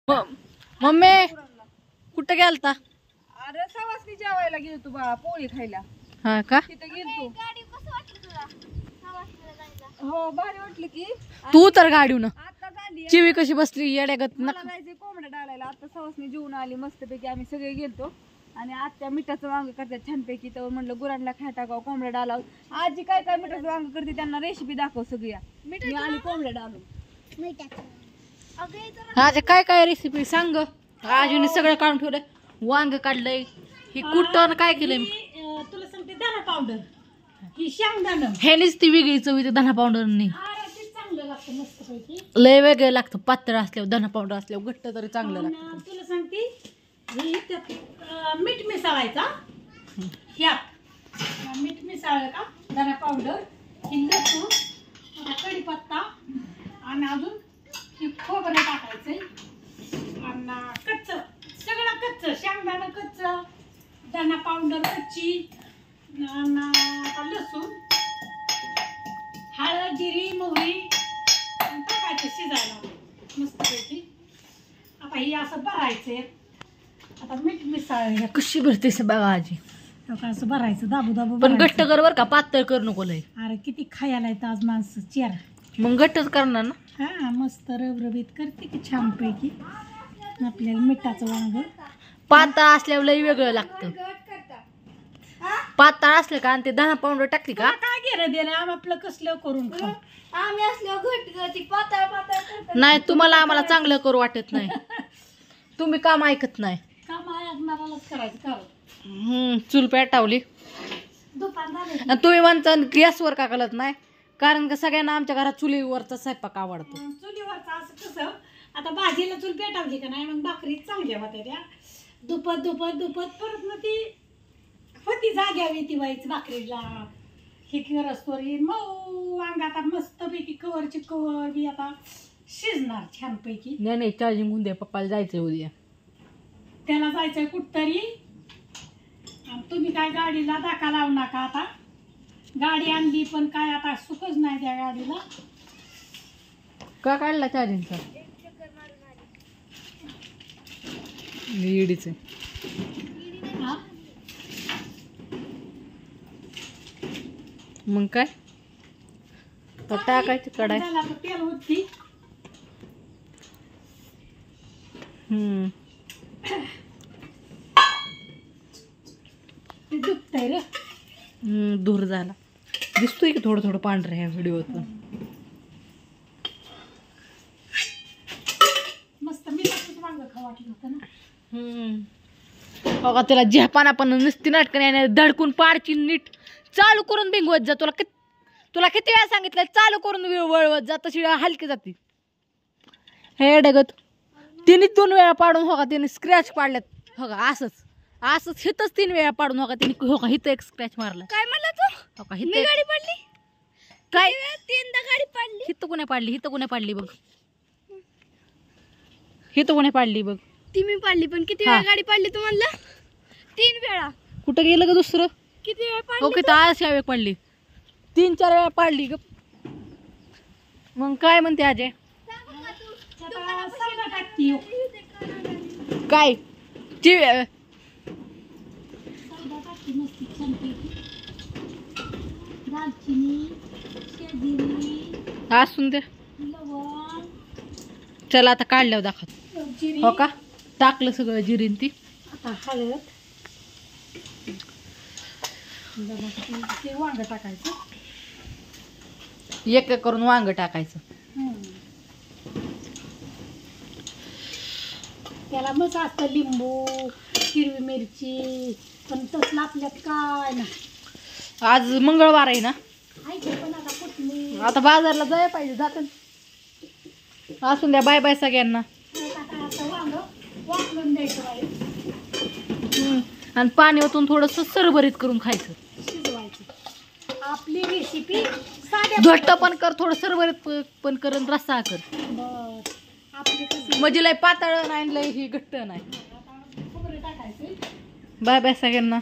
Mummy कुठं गेलता? अरे सवासनी जेवायला गेलतो बाळा, पोळी खायला. हा का? तिथे गेलतो. हो भारी वाटलं की. तू तर गाडीवून आता झाली चिवी कशी बसली येड्यागत. मला जायचे कोंबड्या डाळायला. आता सवासनी जेवून आली मस्तपैकी. आम्ही सगळे गेलतो आणि आत्या मिठाचं वांग करतात छानपैकी. तर म्हणलं गुरांना खाय टाकावं कोंबड्या डालावं. आजी काय काय मिठाचं वांग करते त्यांना रेसिपी दाखव सगळी. मी आली कोंबड्या डालून. आज काय काय रेसिपी सांग. आजीने सगळं काढून ठेवलंय. वांग काढलंय. ही कुठं काय केलंय तुला सांगते धना पावडर, ही शेंगदाणं. ह्यानीच ती वेगळी चव येते धना पावडरनी. चांगलं लागतं मस्तपैकी. लय वेगळं लागतं. पातळ असल्यावर धना पावडर असल्यावर घट्ट तरी चांगलं लागतं. तुला सांगते हे त्यात मीठ मिसळायचा. ह्यात मीठ मिसळलं का धना पावडर, ही लसूण, कढीपत्ता आणि अजून ही खोबरं टाकायचंय आणि कच्च सगळं कच्च शेंगदाणं कच्च, धना पावडर कच्ची आणि लसूण, हळद, जिरी, मोहरी टाकायचं शिजायला मस्तपैकी. आता हे असं भरायचंय. आता मीठ मिसळ कशी भरते बघा आजी. असं भरायचं दाबू दाबू. पण घट्ट कर बर का, पातळ कर नको लय. अरे किती खायला येतं आज माणसं चेर. मग घट्टच करणार ना. हा मस्त रबरबीत करते की छानपैकी. आपल्याला मिठाचं वांग पातळ असल्यावर लय वेगळं लागतं. पातळ असलं का आणि ते धना पावडर टाकली का काय घेणं देणं. आपलं कसलं करून खाऊ. आम्ही असल्यावर घट पातळ पातळ नाही. तुम्हाला आम्हाला चांगलं करू वाटत नाही. तुम्ही काम ऐकत नाही. काम ऐकणारालाच करायचं कारण. चूल पेटावली. दुपार झाले. आणि तुम्ही म्हणता गॅसवर का कळत नाही. कारण का सगळ्यांना आमच्या घरात चुलीवरचा स्वयंपाक आवडतो. चुलीवरचा असं कसं आता भाजीला चूल पेटावली का नाही मग भाकरी चांगल्या होत्या त्या. दुपत दुपत दुपत परत मग ती होती जाग्यावी ती व्हायची भाकरीला. हे करस्तोर मऊ वांग आता मस्तपैकी कवरची कवर बी आता शिजणार छानपैकी. नाही चार्जिंग होऊन दे. पप्पाला जायचंय उद्या. त्याला जायचंय कुठतरी. तुम्ही काय गाडीला धक्का लावू नका. आता गाडी आणली पण काय आता सुखच नाही त्या गाडीला. का काढला चार्जिंगचा? इडीच मग काय तर टाकायची कढाई. तेल होती. दुखतंय रे. दूर झाला दिसतोय की थोडं थोडं पांढरं ह्या व्हिडिओतून. मस्त मिठाचंच वांग खाऊ वाटलं होतं ना. बघा त्याला झेपाना पण नुसती नाटकं धडकून पाडची नीट चालू करून भिंगवत जा. तुला किती वेळा सांगितलं चालू करून वळवत जा. तशी हलकी जाते. हे डगत तिने 2 वेळा पाडून हो का तिने स्क्रॅच पाडल्यात. हो का असंच हिथंच 3 वेळा पाडून हो का तिने हो का हिथं एक स्क्रॅच मारला. काय म्हणला तू? हो का मी गाडी पडली काय 3दा गाडी पडली. हिथं कोणी पाडली? हिथं कोणी पाडली बघ. हिथं कोणी पाडली बघ. ती मी पाडली पण किती वेळा गाडी पडली तू म्हणला? 3 वेळा. कुठं गेलं ग दुसरं? किती वेळा हो पडली? की आज वेळ पडली. 3-4 वेळा पाडली ग. मग काय म्हणते अजय? काय असून दे. चला आता काढल्यावर दाखव. हो का टाकलं सगळं जिरीन ती. आता हळद वांग टाकायचं. एक करून वांग टाकायचं. त्याला मस्त असतं लिंबू हिरवी मिरची पण तसलं आपल्यात काय ना. आज मंगळवार आहे ना. पण आता कुठली आता बाजारला जायला पाहिजे. जात असून द्या. बाय बाय सगळ्यांना. वांग वापरून द्यायचं आणि पाणी ओतून थोडस सरभरीत करून खायचं. शिजवायचं. आपली रेसिपी साध्या घट्ट पण कर थोडं सरभरीत पण कर आणि रस्सा कर. आपली कशी म्हणजे लय पातळ नाही लय ही घट्ट नाही. खोबरं टाकायचं. बाय बाय सगळ्यांना.